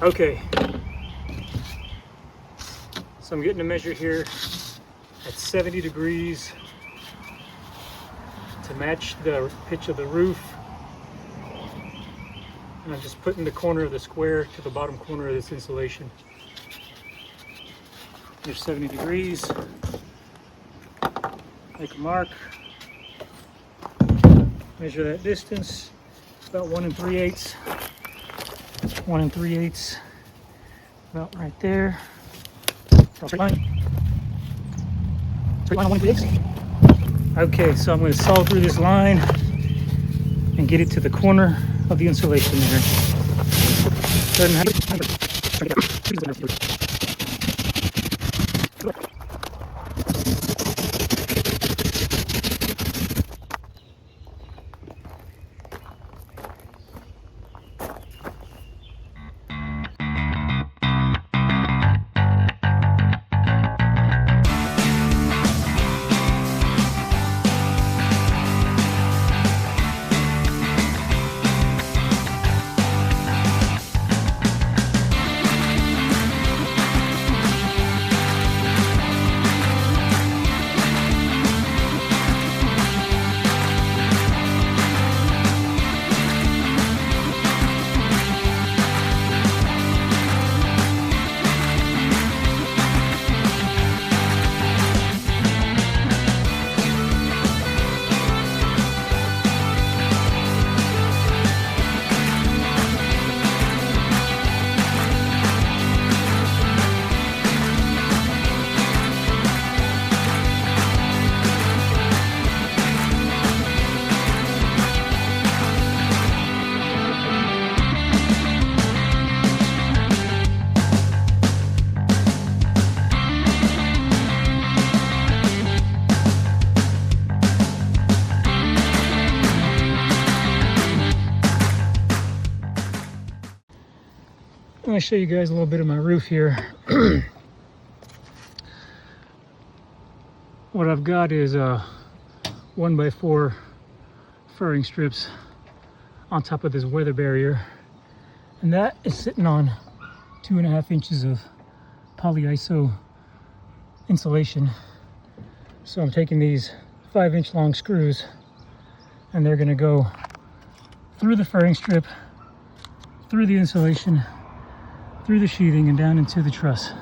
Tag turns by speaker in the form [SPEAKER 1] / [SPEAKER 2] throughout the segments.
[SPEAKER 1] Okay, so I'm getting a measure here at 70 degrees to match the pitch of the roof. And I'm just putting the corner of the square to the bottom corner of this insulation. There's 70 degrees. Make a mark. Measure that distance. About 1 3/8. 1 3/8. About right there. Straight line. Straight line on 1 3/8. Okay, so I'm going to saw through this line and get it to the corner of the insulation there. I'm going to show you guys a little bit of my roof here. What I've got is 1x4 furring strips on top of this weather barrier, and that is sitting on 2.5 inches of polyiso insulation. So I'm taking these 5-inch long screws, and they're going to go through the furring strip, through the insulation, through the sheathing, and down into the truss.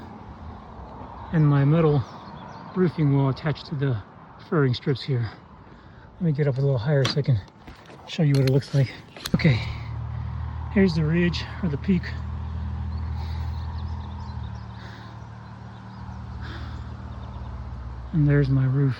[SPEAKER 1] And my metal roofing will attach to the furring strips here. Let me get up a little higher so I can show you what it looks like. Okay, here's the ridge or the peak. And there's my roof.